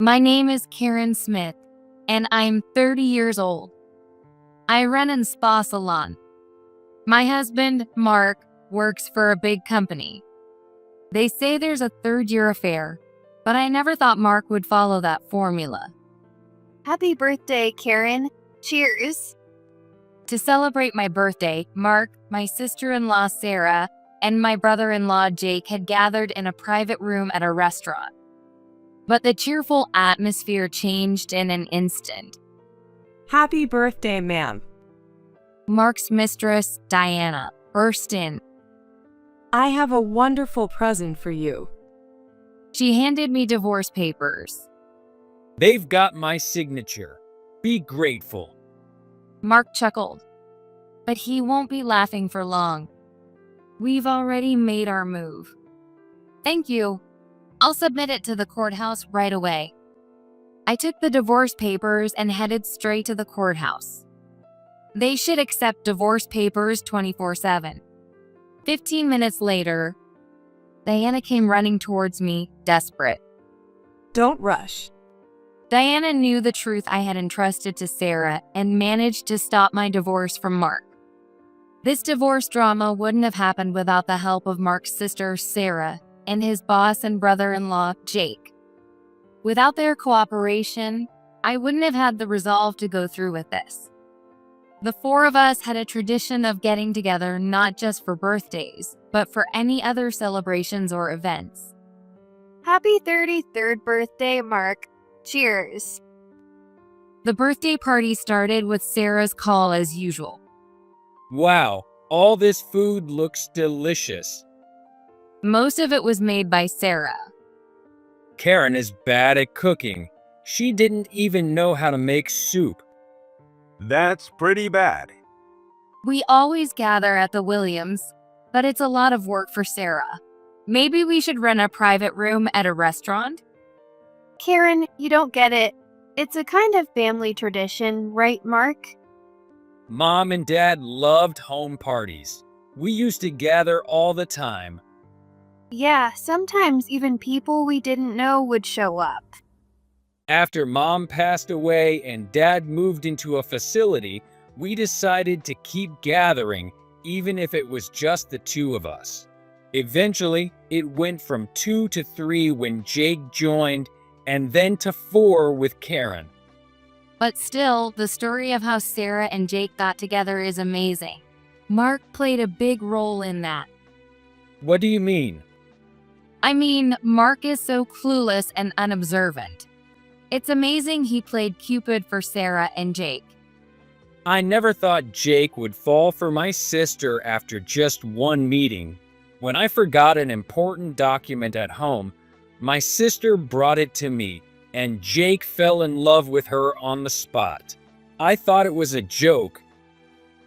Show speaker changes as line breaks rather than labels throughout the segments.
My name is Karen Smith, and I'm 30 years old. I run a spa salon. My husband, Mark, works for a big company. They say there's a third-year affair, but I never thought Mark would follow that formula.
Happy birthday, Karen. Cheers.
To celebrate my birthday, Mark, my sister-in-law Sarah, and my brother-in-law Jake had gathered in a private room at a restaurant. But the cheerful atmosphere changed in an instant.
Happy birthday, ma'am.
Mark's mistress, Diana, burst in.
I have a wonderful present for you.
She handed me divorce papers.
They've got my signature. Be grateful.
Mark chuckled. But he won't be laughing for long. We've already made our move. Thank you. I'll submit it to the courthouse right away. I took the divorce papers and headed straight to the courthouse. They should accept divorce papers 24/7. 15 minutes later, Diana came running towards me, desperate.
Don't rush.
Diana knew the truth I had entrusted to Sarah and managed to stop my divorce from Mark. This divorce drama wouldn't have happened without the help of Mark's sister, Sarah, and his boss and brother-in-law, Jake. Without their cooperation, I wouldn't have had the resolve to go through with this. The four of us had a tradition of getting together not just for birthdays, but for any other celebrations or events.
Happy 33rd birthday, Mark. Cheers.
The birthday party started with Sarah's call as usual.
Wow, all this food looks delicious.
Most of it was made by Sarah.
Karen is bad at cooking. She didn't even know how to make soup.
That's pretty bad.
We always gather at the Williams, but it's a lot of work for Sarah. Maybe we should rent a private room at a restaurant?
Karen, you don't get it. It's a kind of family tradition, right, Mark?
Mom and Dad loved home parties. We used to gather all the time.
Yeah, sometimes even people we didn't know would show up.
After Mom passed away and Dad moved into a facility, we decided to keep gathering, even if it was just the two of us. Eventually, it went from 2 to 3 when Jake joined, and then to 4 with Karen.
But still, the story of how Sarah and Jake got together is amazing. Mark played a big role in that.
What do you mean?
I mean, Mark is so clueless and unobservant. It's amazing he played Cupid for Sarah and Jake.
I never thought Jake would fall for my sister after just one meeting. When I forgot an important document at home, my sister brought it to me, and Jake fell in love with her on the spot. I thought it was a joke.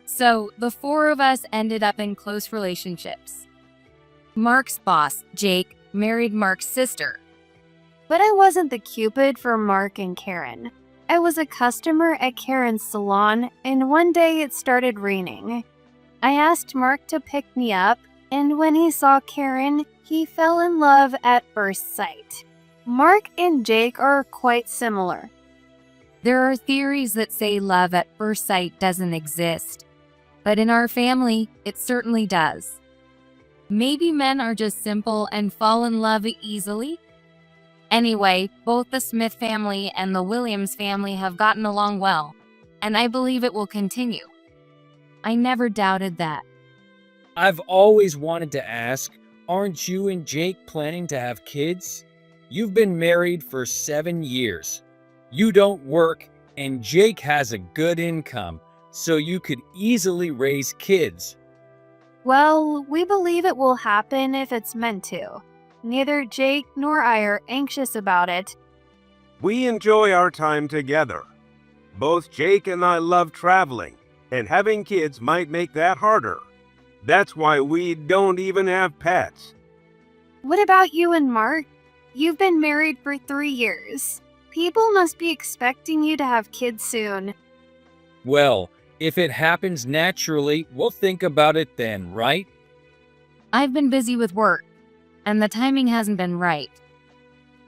So, the four of us ended up in close relationships. Mark's boss, Jake, married Mark's sister.
But I wasn't the Cupid for Mark and Karen. I was a customer at Karen's salon, and one day it started raining. I asked Mark to pick me up, and when he saw Karen, he fell in love at first sight. Mark and Jake are quite similar.
There are theories that say love at first sight doesn't exist, but in our family, it certainly does. Maybe men are just simple and fall in love easily? Anyway, both the Smith family and the Williams family have gotten along well, and I believe it will continue. I never doubted that.
I've always wanted to ask, aren't you and Jake planning to have kids? You've been married for 7 years. You don't work, and Jake has a good income, so you could easily raise kids.
Well, we believe it will happen if it's meant to. Neither Jake nor I are anxious about it.
We enjoy our time together. Both Jake and I love traveling, and having kids might make that harder. That's why we don't even have pets.
What about you and Mark? You've been married for 3 years. People must be expecting you to have kids soon.
Well, if it happens naturally, we'll think about it then, right?
I've been busy with work, and the timing hasn't been right.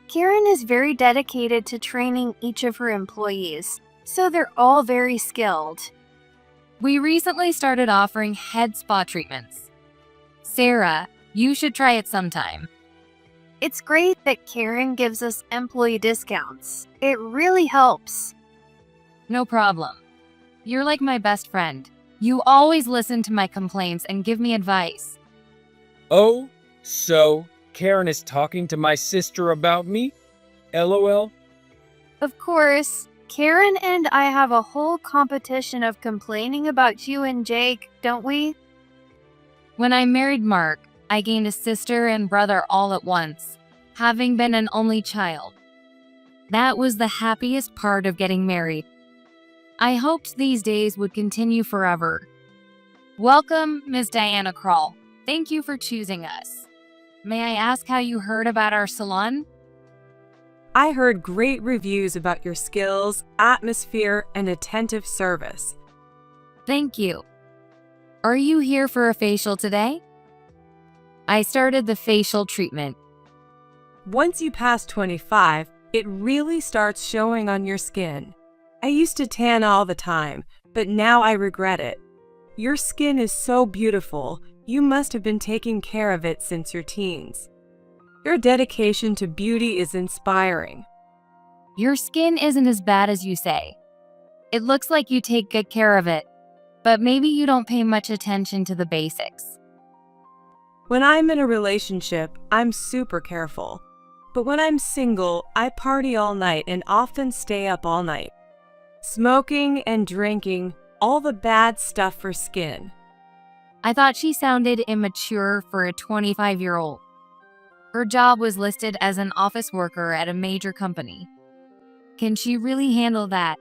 Karen is very dedicated to training each of her employees, so they're all very skilled.
We recently started offering head spa treatments. Sarah, you should try it sometime.
It's great that Karen gives us employee discounts. It really helps.
No problem. You're like my best friend. You always listen to my complaints and give me advice.
Oh, so Karen is talking to my sister about me? LOL.
Of course, Karen and I have a whole competition of complaining about you and Jake, don't we?
When I married Mark, I gained a sister and brother all at once, having been an only child. That was the happiest part of getting married. I hoped these days would continue forever. Welcome, Ms. Diana Krall. Thank you for choosing us. May I ask how you heard about our salon?
I heard great reviews about your skills, atmosphere, and attentive service.
Thank you. Are you here for a facial today? I started the facial treatment.
Once you pass 25, it really starts showing on your skin. I used to tan all the time, but now I regret it. Your skin is so beautiful. You must have been taking care of it since your teens. Your dedication to beauty is inspiring.
Your skin isn't as bad as you say. It looks like you take good care of it, but maybe you don't pay much attention to the basics.
When I'm in a relationship, I'm super careful. But when I'm single, I party all night and often stay up all night. Smoking and drinking, all the bad stuff for skin.
I thought she sounded immature for a 25-year-old. Her job was listed as an office worker at a major company. Can she really handle that?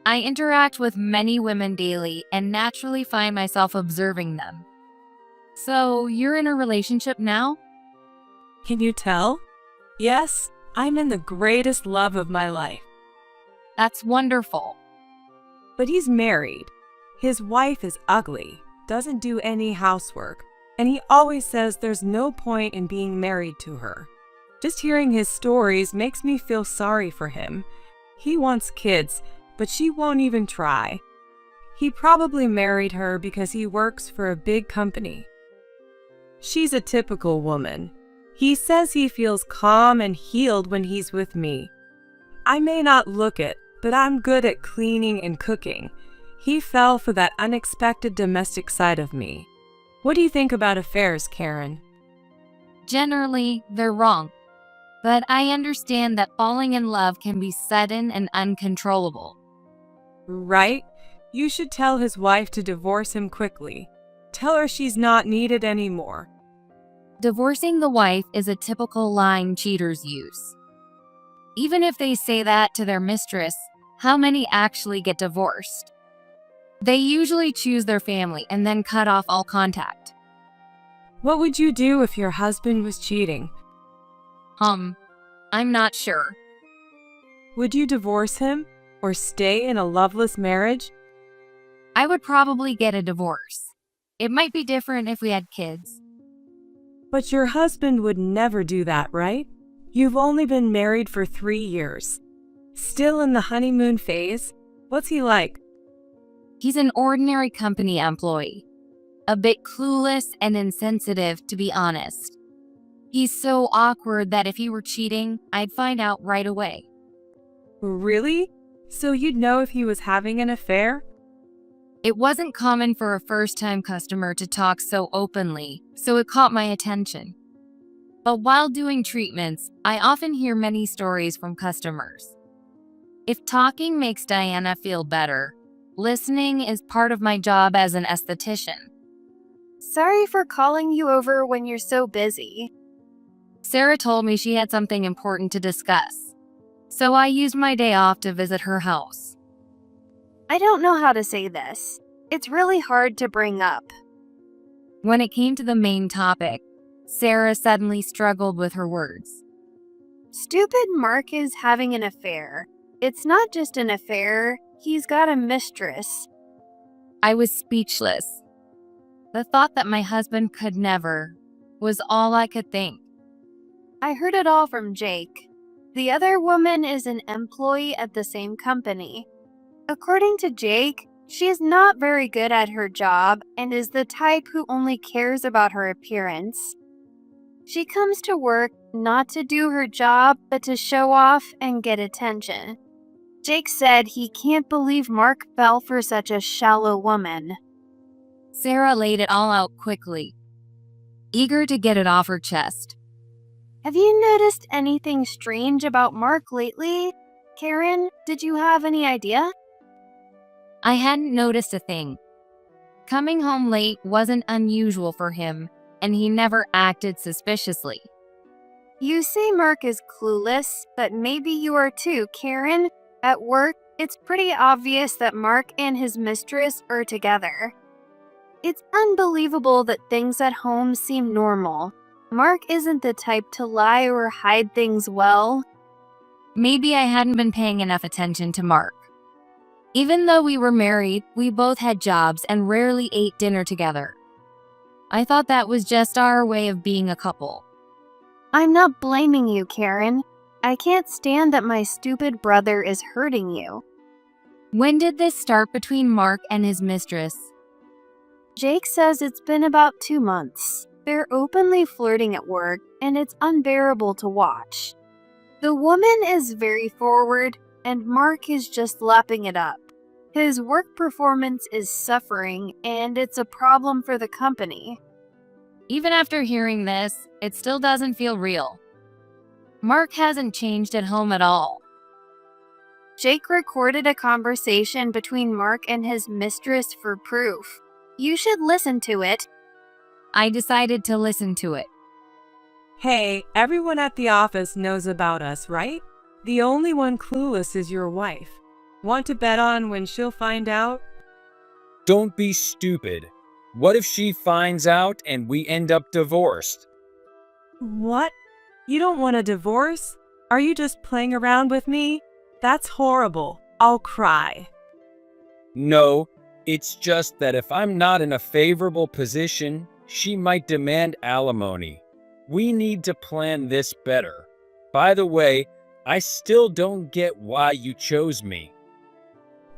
I interact with many women daily and naturally find myself observing them. So, you're in a relationship now?
Can you tell? Yes, I'm in the greatest love of my life.
That's wonderful.
But he's married. His wife is ugly, doesn't do any housework, and he always says there's no point in being married to her. Just hearing his stories makes me feel sorry for him. He wants kids, but she won't even try. He probably married her because he works for a big company. She's a typical woman. He says he feels calm and healed when he's with me. I may not look it, but I'm good at cleaning and cooking. He fell for that unexpected domestic side of me. What do you think about affairs, Karen?
Generally, they're wrong. But I understand that falling in love can be sudden and uncontrollable.
Right? You should tell his wife to divorce him quickly. Tell her she's not needed anymore.
Divorcing the wife is a typical line cheaters use. Even if they say that to their mistress, how many actually get divorced? They usually choose their family and then cut off all contact.
What would you do if your husband was cheating?
I'm not sure.
Would you divorce him or stay in a loveless marriage?
I would probably get a divorce. It might be different if we had kids.
But your husband would never do that, right? You've only been married for 3 years. Still in the honeymoon phase? What's he like?
He's an ordinary company employee. A bit clueless and insensitive, to be honest. He's so awkward that if he were cheating, I'd find out right away.
Really? So you'd know if he was having an affair?
It wasn't common for a first-time customer to talk so openly, so it caught my attention. But while doing treatments, I often hear many stories from customers. If talking makes Diana feel better, listening is part of my job as an esthetician.
Sorry for calling you over when you're so busy.
Sarah told me she had something important to discuss, so I used my day off to visit her house.
I don't know how to say this. It's really hard to bring up.
When it came to the main topic, Sarah suddenly struggled with her words.
Stupid Mark is having an affair. It's not just an affair, he's got a mistress.
I was speechless. The thought that my husband could never was all I could think.
I heard it all from Jake. The other woman is an employee at the same company. According to Jake, she is not very good at her job and is the type who only cares about her appearance. She comes to work not to do her job, but to show off and get attention. Jake said he can't believe Mark fell for such a shallow woman.
Sarah laid it all out quickly, eager to get it off her chest.
Have you noticed anything strange about Mark lately? Karen, did you have any idea?
I hadn't noticed a thing. Coming home late wasn't unusual for him, and he never acted suspiciously.
You say Mark is clueless, but maybe you are too, Karen. At work, it's pretty obvious that Mark and his mistress are together. It's unbelievable that things at home seem normal. Mark isn't the type to lie or hide things well.
Maybe I hadn't been paying enough attention to Mark. Even though we were married, we both had jobs and rarely ate dinner together. I thought that was just our way of being a couple.
I'm not blaming you, Karen. I can't stand that my stupid brother is hurting you.
When did this start between Mark and his mistress?
Jake says it's been about 2 months. They're openly flirting at work, and it's unbearable to watch. The woman is very forward, and Mark is just lapping it up. His work performance is suffering, and it's a problem for the company.
Even after hearing this, it still doesn't feel real. Mark hasn't changed at home at all.
Jake recorded a conversation between Mark and his mistress for proof. You should listen to it.
I decided to listen to it.
Hey, everyone at the office knows about us, right? The only one clueless is your wife. Want to bet on when she'll find out?
Don't be stupid. What if she finds out and we end up divorced?
What? You don't want a divorce? Are you just playing around with me? That's horrible. I'll cry.
No, it's just that if I'm not in a favorable position, she might demand alimony. We need to plan this better. By the way, I still don't get why you chose me.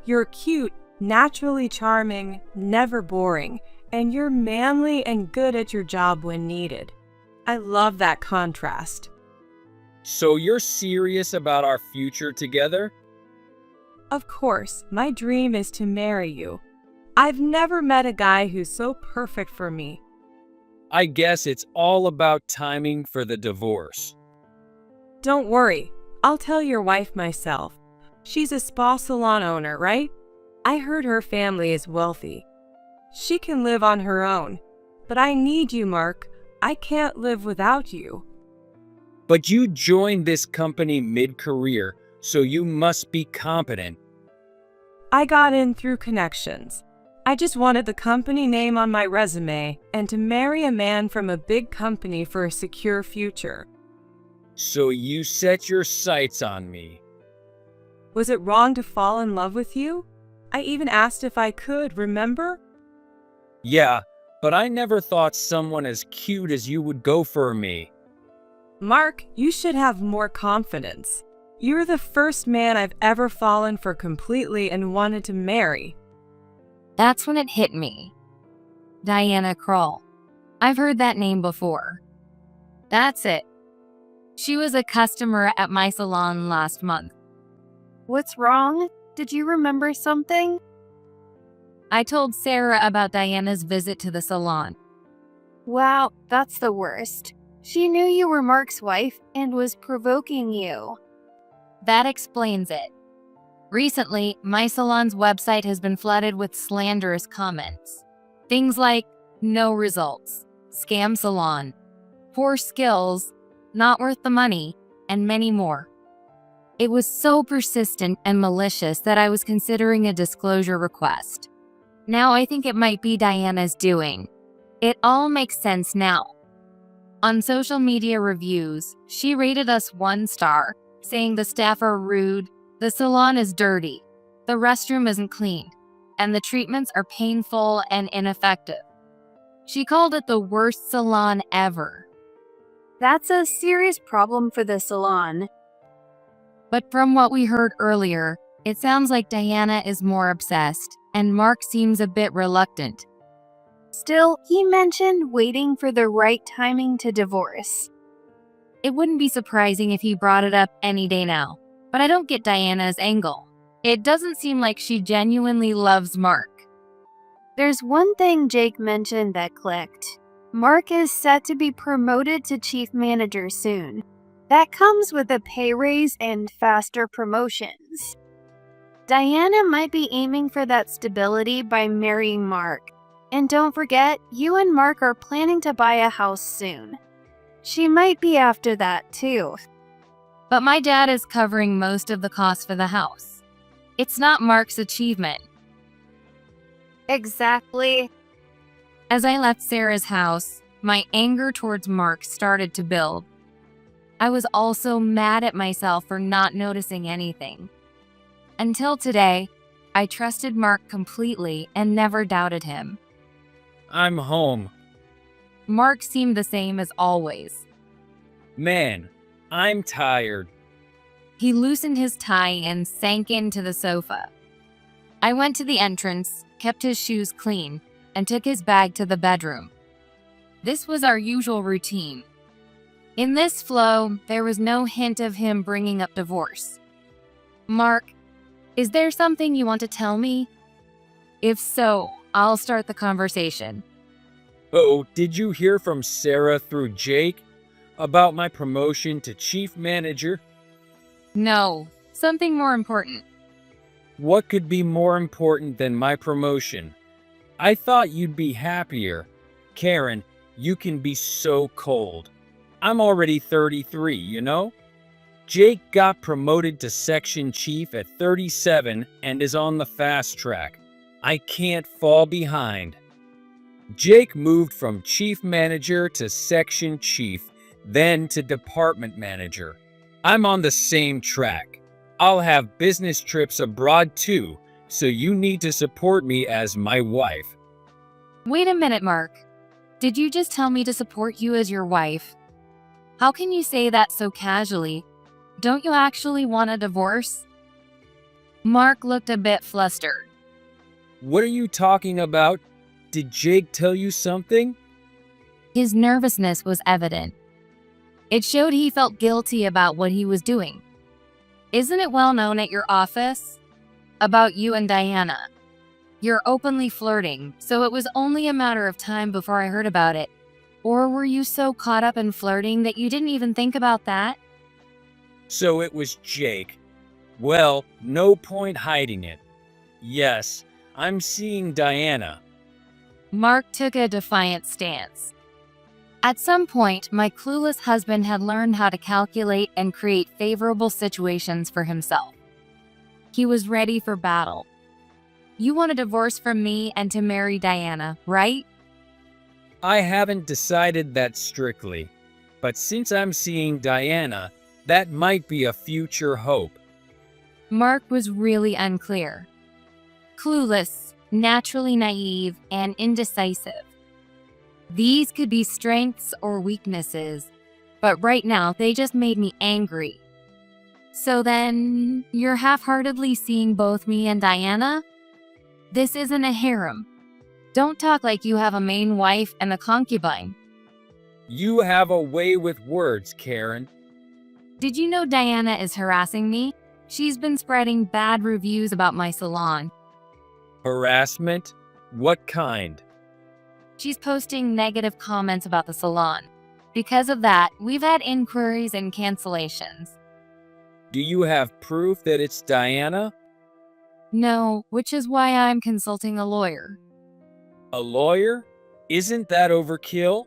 You're cute, naturally charming, never boring, and you're manly and good at your job when needed. I love that contrast.
So you're serious about our future together?
Of course, my dream is to marry you. I've never met a guy who's so perfect for me.
I guess it's all about timing for the divorce.
Don't worry, I'll tell your wife myself. She's a spa salon owner, right? I heard her family is wealthy. She can live on her own. But I need you, Mark. I can't live without you.
But you joined this company mid-career, so you must be competent.
I got in through connections. I just wanted the company name on my resume and to marry a man from a big company for a secure future.
So you set your sights on me.
Was it wrong to fall in love with you? I even asked if I could, remember?
Yeah, but I never thought someone as cute as you would go for me.
Mark, you should have more confidence. You're the first man I've ever fallen for completely and wanted to marry.
That's when it hit me. Diana Krall. I've heard that name before. That's it. She was a customer at my salon last month.
What's wrong? Did you remember something?
I told Sarah about Diana's visit to the salon.
Wow, that's the worst. She knew you were Mark's wife and was provoking you.
That explains it. Recently, my salon's website has been flooded with slanderous comments. Things like, no results, scam salon, poor skills, not worth the money, and many more. It was so persistent and malicious that I was considering a disclosure request. Now I think it might be Diana's doing. It all makes sense now. On social media reviews, she rated us 1 star, saying the staff are rude, the salon is dirty, the restroom isn't clean, and the treatments are painful and ineffective. She called it the worst salon ever.
That's a serious problem for the salon.
But from what we heard earlier, it sounds like Diana is more obsessed, and Mark seems a bit reluctant.
Still, he mentioned waiting for the right timing to divorce.
It wouldn't be surprising if he brought it up any day now, but I don't get Diana's angle. It doesn't seem like she genuinely loves Mark.
There's one thing Jake mentioned that clicked. Mark is set to be promoted to chief manager soon. That comes with a pay raise and faster promotions. Diana might be aiming for that stability by marrying Mark. And don't forget, you and Mark are planning to buy a house soon. She might be after that too.
But my dad is covering most of the cost for the house. It's not Mark's achievement.
Exactly.
As I left Sarah's house, my anger towards Mark started to build. I was also mad at myself for not noticing anything. Until today, I trusted Mark completely and never doubted him.
I'm home.
Mark seemed the same as always.
Man, I'm tired.
He loosened his tie and sank into the sofa. I went to the entrance, kept his shoes clean, and took his bag to the bedroom. This was our usual routine. In this flow, there was no hint of him bringing up divorce. Mark, is there something you want to tell me? If so, I'll start the conversation.
Oh, did you hear from Sarah through Jake about my promotion to chief manager?
No, something more important.
What could be more important than my promotion? I thought you'd be happier. Karen, you can be so cold. I'm already 33, you know? Jake got promoted to section chief at 37 and is on the fast track. I can't fall behind. Jake moved from chief manager to section chief, then to department manager. I'm on the same track. I'll have business trips abroad too, so you need to support me as my wife.
Wait a minute, Mark. Did you just tell me to support you as your wife? How can you say that so casually? Don't you actually want a divorce? Mark looked a bit flustered.
What are you talking about? Did Jake tell you something?
His nervousness was evident. It showed he felt guilty about what he was doing. Isn't it well known at your office? About you and Diana. You're openly flirting, so it was only a matter of time before I heard about it. Or were you so caught up in flirting that you didn't even think about that?
So it was Jake. Well, no point hiding it. Yes, I'm seeing Diana.
Mark took a defiant stance. At some point, my clueless husband had learned how to calculate and create favorable situations for himself. He was ready for battle. You want a divorce from me and to marry Diana, right?
I haven't decided that strictly, but since I'm seeing Diana, that might be a future hope.
Mark was really unclear. Clueless, naturally naive, and indecisive. These could be strengths or weaknesses, but right now they just made me angry. So then, you're half-heartedly seeing both me and Diana? This isn't a harem. Don't talk like you have a main wife and a concubine.
You have a way with words, Karen.
Did you know Diana is harassing me? She's been spreading bad reviews about my salon.
Harassment? What kind?
She's posting negative comments about the salon. Because of that, we've had inquiries and cancellations.
Do you have proof that it's Diana?
No, which is why I'm consulting a lawyer.
A lawyer? Isn't that overkill?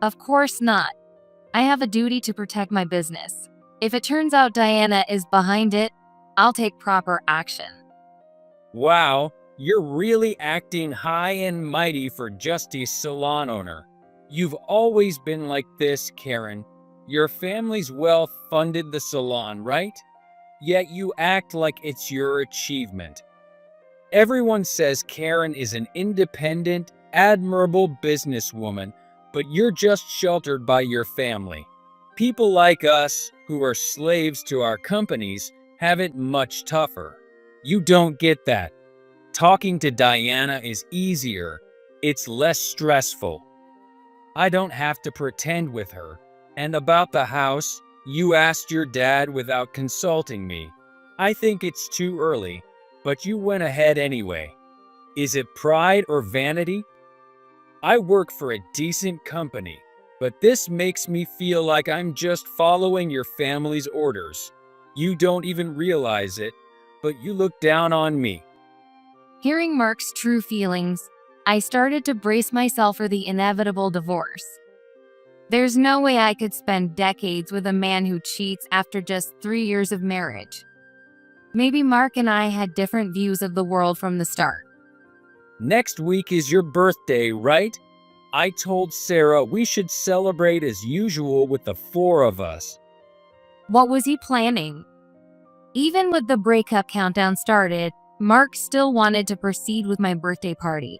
Of course not. I have a duty to protect my business. If it turns out Diana is behind it, I'll take proper action.
Wow, you're really acting high and mighty for just a salon owner. You've always been like this, Karen. Your family's wealth funded the salon, right? Yet you act like it's your achievement. Everyone says Karen is an independent, admirable businesswoman, but you're just sheltered by your family. People like us, who are slaves to our companies, have it much tougher. You don't get that. Talking to Diana is easier. It's less stressful. I don't have to pretend with her. And about the house, you asked your dad without consulting me. I think it's too early, but you went ahead anyway. Is it pride or vanity? I work for a decent company, but this makes me feel like I'm just following your family's orders. You don't even realize it, but you look down on me.
Hearing Mark's true feelings, I started to brace myself for the inevitable divorce. There's no way I could spend decades with a man who cheats after just 3 years of marriage. Maybe Mark and I had different views of the world from the start.
Next week is your birthday, right? I told Sarah we should celebrate as usual with the 4 of us.
What was he planning? Even with the breakup countdown started, Mark still wanted to proceed with my birthday party.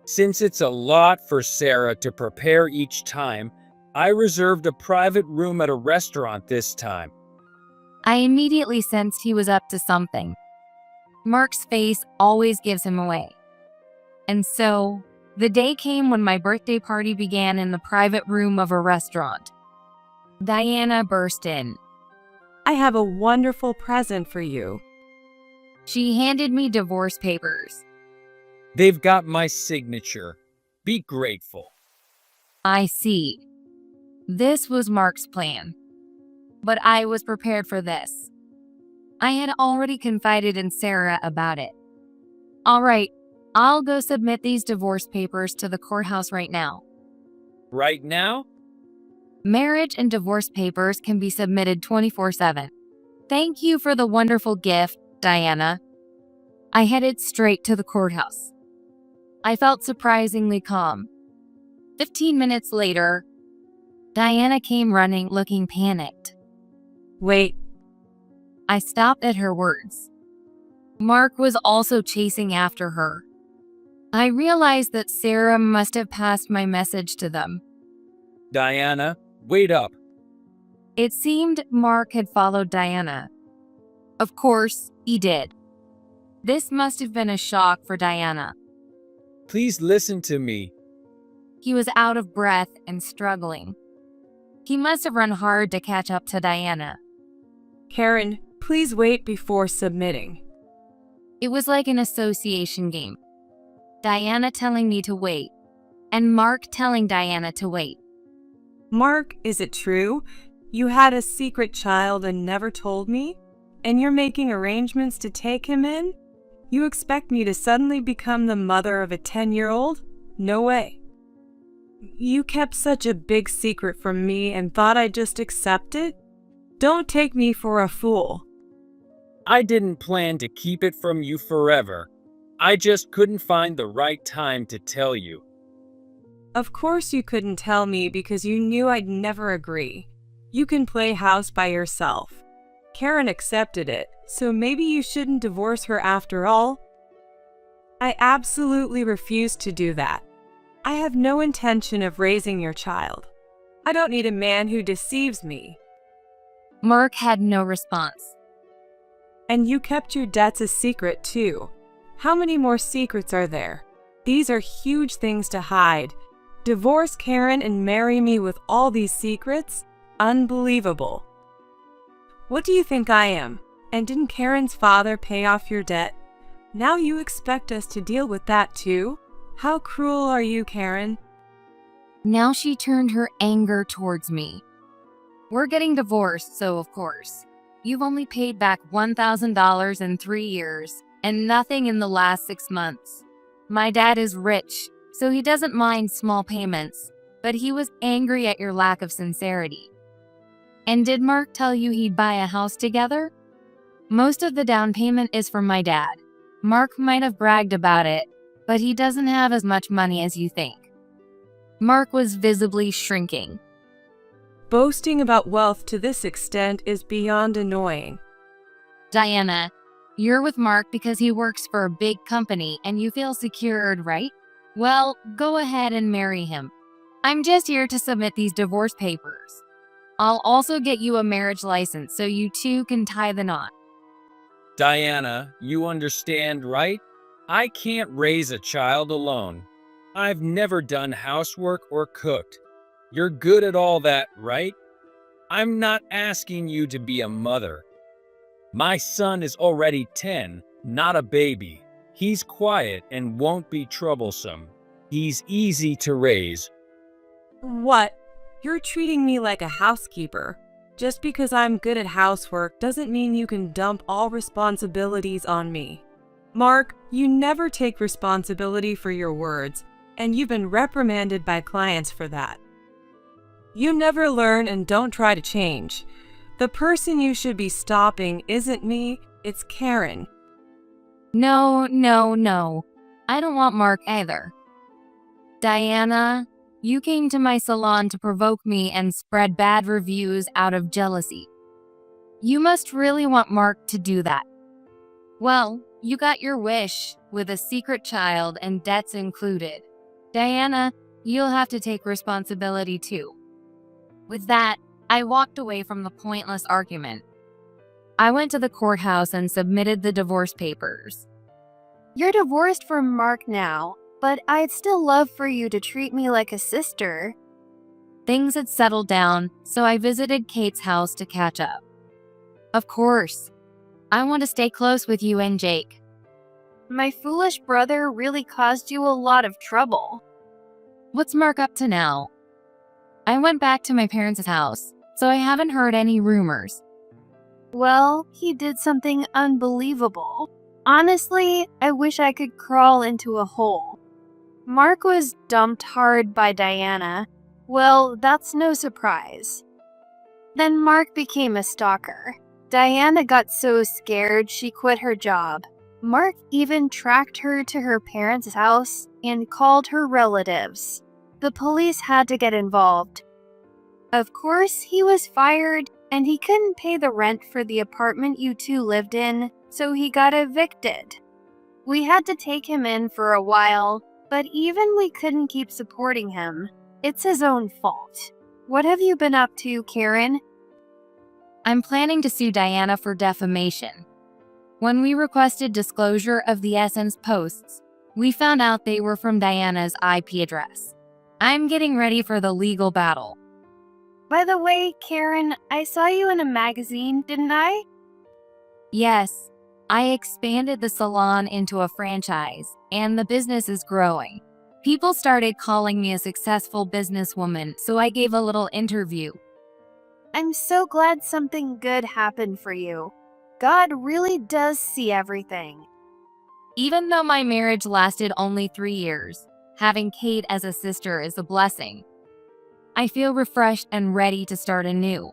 Since it's a lot for Sarah to prepare each time, I reserved a private room at a restaurant this time.
I immediately sensed he was up to something. Mark's face always gives him away. And so, the day came when my birthday party began in the private room of a restaurant. Diana burst in.
I have a wonderful present for you.
She handed me divorce papers.
They've got my signature. Be grateful.
I see. This was Mark's plan. But I was prepared for this. I had already confided in Sarah about it. All right, I'll go submit these divorce papers to the courthouse right now.
Right now?
Marriage and divorce papers can be submitted 24/7. Thank you for the wonderful gift, Diana. I headed straight to the courthouse. I felt surprisingly calm. 15 minutes later, Diana came running looking panicked.
Wait,
I stopped at her words. Mark was also chasing after her. I realized that Sarah must have passed my message to them.
Diana, wait up.
It seemed Mark had followed Diana. Of course, he did. This must have been a shock for Diana.
Please listen to me.
He was out of breath and struggling. He must have run hard to catch up to Diana.
Karen, please wait before submitting.
It was like an association game. Diana telling me to wait, and Mark telling Diana to wait.
Mark, is it true? You had a secret child and never told me? And you're making arrangements to take him in? You expect me to suddenly become the mother of a 10-year-old? No way. You kept such a big secret from me and thought I'd just accept it? Don't take me for a fool.
I didn't plan to keep it from you forever. I just couldn't find the right time to tell you.
Of course you couldn't tell me because you knew I'd never agree. You can play house by yourself. Karen accepted it, so maybe you shouldn't divorce her after all. I absolutely refuse to do that. I have no intention of raising your child. I don't need a man who deceives me.
Mark had no response.
And you kept your debts a secret too. How many more secrets are there? These are huge things to hide. Divorce Karen and marry me with all these secrets? Unbelievable. What do you think I am? And didn't Karen's father pay off your debt? Now you expect us to deal with that too? How cruel are you, Karen?
Now she turned her anger towards me. We're getting divorced, so of course. You've only paid back $1,000 in 3 years, and nothing in the last 6 months. My dad is rich, so he doesn't mind small payments, but he was angry at your lack of sincerity. And did Mark tell you he'd buy a house together? Most of the down payment is from my dad. Mark might have bragged about it, but he doesn't have as much money as you think. Mark was visibly shrinking.
Boasting about wealth to this extent is beyond annoying.
Diana, you're with Mark because he works for a big company and you feel secured, right? Well, go ahead and marry him. I'm just here to submit these divorce papers. I'll also get you a marriage license so you two can tie the knot.
Diana, you understand, right? I can't raise a child alone. I've never done housework or cooked. You're good at all that, right? I'm not asking you to be a mother. My son is already 10, not a baby. He's quiet and won't be troublesome. He's easy to raise.
What? You're treating me like a housekeeper. Just because I'm good at housework doesn't mean you can dump all responsibilities on me. Mark, you never take responsibility for your words, and you've been reprimanded by clients for that. You never learn and don't try to change. The person you should be stopping isn't me, it's Karen.
No, no, no. I don't want Mark either. Diana, you came to my salon to provoke me and spread bad reviews out of jealousy. You must really want Mark to do that. Well, you got your wish, with a secret child and debts included. Diana, you'll have to take responsibility too. With that, I walked away from the pointless argument. I went to the courthouse and submitted the divorce papers.
You're divorced from Mark now, but I'd still love for you to treat me like a sister.
Things had settled down, so I visited Kate's house to catch up. Of course. I want to stay close with you and Jake.
My foolish brother really caused you a lot of trouble.
What's Mark up to now? I went back to my parents' house, so I haven't heard any rumors.
Well, he did something unbelievable. Honestly, I wish I could crawl into a hole. Mark was dumped hard by Diana. Well, that's no surprise. Then Mark became a stalker. Diana got so scared she quit her job. Mark even tracked her to her parents' house and called her relatives. The police had to get involved. Of course, he was fired, and he couldn't pay the rent for the apartment you two lived in, so he got evicted. We had to take him in for a while, but even we couldn't keep supporting him. It's his own fault. What have you been up to, Karen?
I'm planning to sue Diana for defamation. When we requested disclosure of the Essence posts, we found out they were from Diana's IP address. I'm getting ready for the legal battle.
By the way, Karen, I saw you in a magazine, didn't I?
Yes, I expanded the salon into a franchise, and the business is growing. People started calling me a successful businesswoman, so I gave a little interview.
I'm so glad something good happened for you. God really does see everything.
Even though my marriage lasted only 3 years, having Kate as a sister is a blessing. I feel refreshed and ready to start anew.